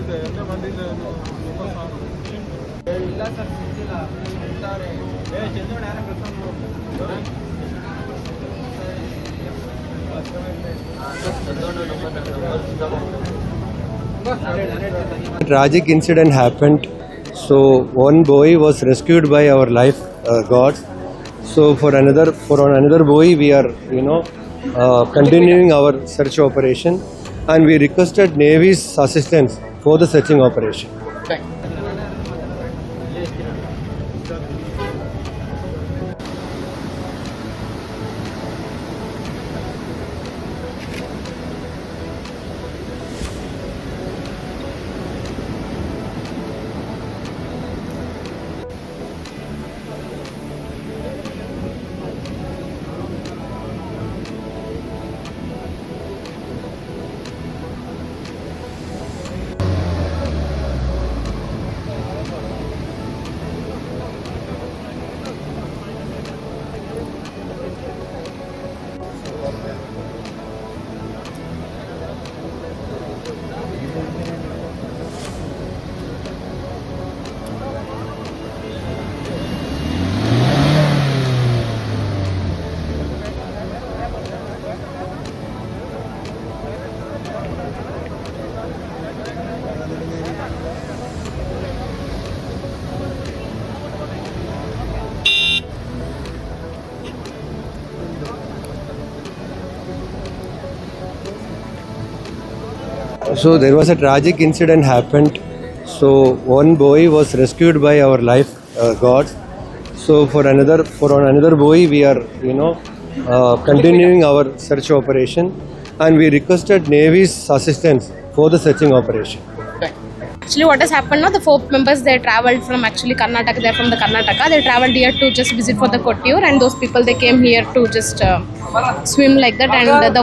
ಬಂದಿದೆ ಎಲ್ಲ ಬಂದಿದೆ ಇಲ್ಲ ಸರ್ ಸಿಕ್ಕಿಲ್ಲ ಇರ್ತಾರೆ ಚಂದ್ರಣ್ಣ ಯಾರ Tragic incident happened. So one boy was rescued by our life gods. So for another boy we are continuing our search operation, and we requested Navy's assistance for the searching operation. So there was a tragic incident happened. So one boy was rescued by our life gods. So for another boy we are continuing our search operation, and we requested Navy's assistance for the searching operation. Actually, what has happened now, the 4 members, they travelled from actually Karnataka. They're from the Karnataka. They travelled here to just visit for the Kottayur, and those people, they came here to just swim like that. And the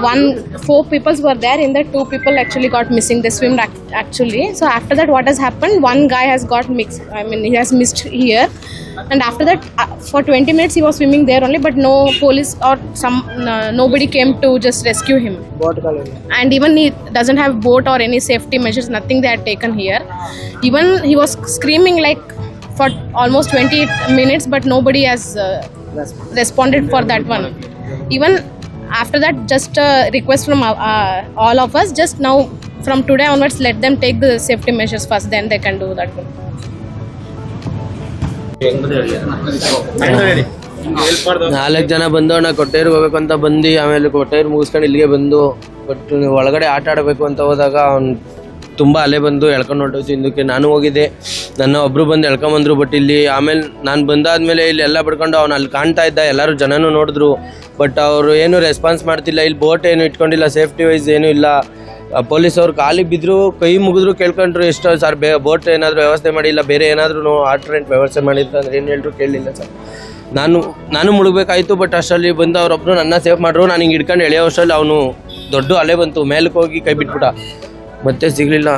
4 people were there. In that, 2 people actually got missing. They swimmed actually. So after that, what has happened? One guy has got mixed. I mean, he has missed here. And after that, for 20 minutes he was swimming there only, but no police or nobody came to just rescue him. And even he doesn't have boat or any safety measures, nothing they had taken here. Even he was screaming like for almost 20 minutes, but nobody has responded for that one. Even after that, just a request from all of us, just now from today onwards, let them take the safety measures first, then they can do that one. 4 ಜನ ಬಂದು ನಾ ಕೊಟ್ಟೇರಿಗೆ ಹೋಗ್ಬೇಕು ಅಂತ ಬಂದು, ಆಮೇಲೆ ಕೊಟ್ಟೇರು ಮುಗಿಸ್ಕೊಂಡು ಇಲ್ಲಿಗೆ ಬಂದು, ಬಟ್ ಒಳಗಡೆ ಆಟ ಆಡಬೇಕು ಅಂತ ಹೋದಾಗ ಅವ್ನು ತುಂಬ ಅಲೆ ಬಂದು ಎಳ್ಕೊಂಡು ಹೊರಟೋಯ್ತು. ಹಿಂದಕ್ಕೆ ನಾನು ಹೋಗಿದ್ದೆ, ನನ್ನ ಒಬ್ಬರು ಬಂದು ಎಳ್ಕೊಂಬಂದ್ರು. ಬಟ್ ಇಲ್ಲಿ ಆಮೇಲೆ ನಾನು ಬಂದಾದ್ಮೇಲೆ ಇಲ್ಲಿ ಎಲ್ಲ ಬಿಡ್ಕೊಂಡು ಅವ್ನು ಅಲ್ಲಿ ಕಾಣ್ತಾ ಇದ್ದ, ಎಲ್ಲರೂ ಜನನೂ ನೋಡಿದ್ರು. ಬಟ್ ಅವರು ಏನು ರೆಸ್ಪಾನ್ಸ್ ಮಾಡ್ತಿಲ್ಲ. ಇಲ್ಲಿ ಬೋಟ್ ಏನು ಇಟ್ಕೊಂಡಿಲ್ಲ, ಸೇಫ್ಟಿ ವೈಸ್ ಏನೂ ಇಲ್ಲ. ಪೊಲೀಸ್ ಅವ್ರು ಕಾಲಿಗೆ ಬಿದ್ದರು, ಕೈ ಮುಗಿದ್ರು, ಕೇಳ್ಕೊಂಡ್ರು ಎಷ್ಟೋ ಸರ್ ಬೋಟ್ ಏನಾದರೂ ವ್ಯವಸ್ಥೆ ಮಾಡಿಲ್ಲ, ಬೇರೆ ಏನಾದರೂ ಆಲ್ಟರ್ನೇಟ್ ವ್ಯವಸ್ಥೆ ಮಾಡಿದ್ರು ಅಂದ್ರೆ ಏನು ಹೇಳಿದ್ರು ಕೇಳಲಿಲ್ಲ ಸರ್. ನಾನು ಮುಳುಗಬೇಕಾಯ್ತು. ಬಟ್ ಅಷ್ಟರಲ್ಲಿ ಬಂದು ಅವರೊಬ್ಬರು ನನ್ನ ಸೇಫ್ ಮಾಡ್ರು. ನಾನು ಹಿಂಗೆ ಹಿಡ್ಕೊಂಡು ಎಳೆಯೋ ಅಷ್ಟರಲ್ಲಿ ಅವನು ದೊಡ್ಡ ಅಲೆ ಬಂತು, ಮೇಲಕ್ಕೆ ಹೋಗಿ ಕೈ ಬಿಟ್ಬಿಟ್ಟ, ಮತ್ತೆ ಸಿಗಲಿಲ್ಲ.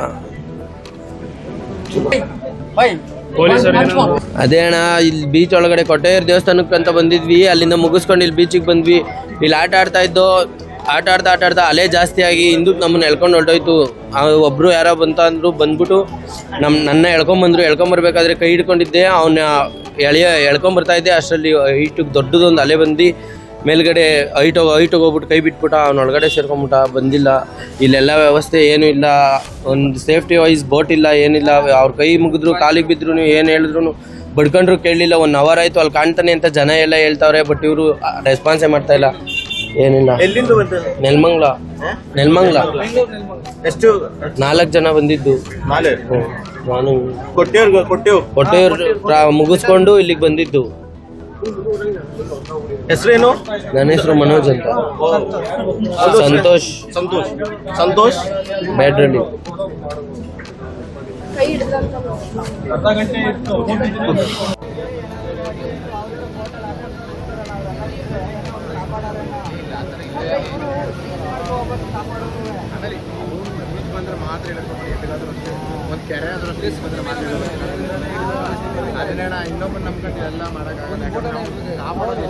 ಅದೇ ಅಣ್ಣ, ಇಲ್ಲಿ ಬೀಚ್ ಒಳಗಡೆ ಕೊಟ್ಟೇರು ದೇವಸ್ಥಾನಕ್ಕೆ ಅಂತ ಬಂದಿದ್ವಿ. ಅಲ್ಲಿಂದ ಮುಗಿಸ್ಕೊಂಡು ಇಲ್ಲಿ ಬೀಚಿಗೆ ಬಂದ್ವಿ. ಇಲ್ಲಿ ಆಟ ಆಡ್ತಾ ಅಲೆ ಜಾಸ್ತಿ ಆಗಿ ಹಿಂದಕ್ಕೆ ನಮ್ಮನ್ನು ಎಳ್ಕೊಂಡು ಹೊರಟೋಯ್ತು. ಒಬ್ಬರು ಯಾರೋ ಬಂದ್ಬಿಟ್ಟು ನನ್ನ ಎಳ್ಕೊಂಬರ್ಬೇಕಾದ್ರೆ ಕೈ ಹಿಡ್ಕೊಂಡಿದ್ದೆ, ಅವನ್ನ ಎಳ್ಕೊಂಬರ್ತಾ ಇದ್ದೆ. ಅಷ್ಟರಲ್ಲಿ ಹೈಟಿಗೆ ದೊಡ್ಡದೊಂದು ಅಲೆ ಬಂದು ಮೇಲ್ಗಡೆ ಹೈಟಿಗೆ ಹೋಗ್ಬಿಟ್ಟು ಕೈ ಬಿಟ್ಬಿಟ್ಟ, ಅವ್ನ ಒಳಗಡೆ ಸೇರ್ಕೊಂಬಿಟ್ಟ. ಬಂದಿಲ್ಲ, ಇಲ್ಲೆಲ್ಲ ವ್ಯವಸ್ಥೆ ಏನೂ ಇಲ್ಲ, ಒಂದು ಸೇಫ್ಟಿ ವೈಸ್ ಬೋಟ್ ಇಲ್ಲ, ಏನಿಲ್ಲ. ಅವ್ರ ಕೈ ಮುಗಿದ್ರು, ಕಾಲಿಗೆ ಬಿದ್ರು, ಏನು ಹೇಳಿದ್ರು ಬಡ್ಕೊಂಡ್ರು ಕೇಳಲಿಲ್ಲ. 1 hour ಆಯಿತು ಅಲ್ಲಿ ಕಾಣ್ತಾನೆ ಅಂತ ಜನ ಎಲ್ಲ ಹೇಳ್ತಾವ್ರೆ. ಬಟ್ ಇವರು ರೆಸ್ಪಾನ್ಸೇ ಮಾಡ್ತಾ ಇಲ್ಲ, ಏನಿಲ್ಲ. ನೆಲ್ಮಂಗ್ಲ ಎಷ್ಟು 4 ಜನ ಬಂದಿದ್ದು. ನಾನು ಕೊಟ್ಟೆಯೂರು ಮುಗಿಸ್ಕೊಂಡು ಇಲ್ಲಿಗೆ ಬಂದಿದ್ದು. ಹೆಸರೇನು? ನನ್ನ ಹೆಸರು ಮನೋಜ್ ಅಂತ. ಸಂತೋಷ್ ಬ್ಯಾಡ್ರಳ್ಳಿ. ಅರ್ಧ ಗಂಟೆ ಇತ್ತು. ಬಂದ್ರೆ ಮಾತ್ರ ಒಂದು ಕೆರೆ ಆದ್ರೂ ಬಂದ್ರೆ ಮಾತ್ರ ಅದನ್ನೇಣ ಇನ್ನೊಬ್ಬರು ನಂಬ್ಕೊಂಡು ಎಲ್ಲ ಮಾಡೋಕ್ಕಾಗಲ್ಲ. ಕಾಪಾಡೋದು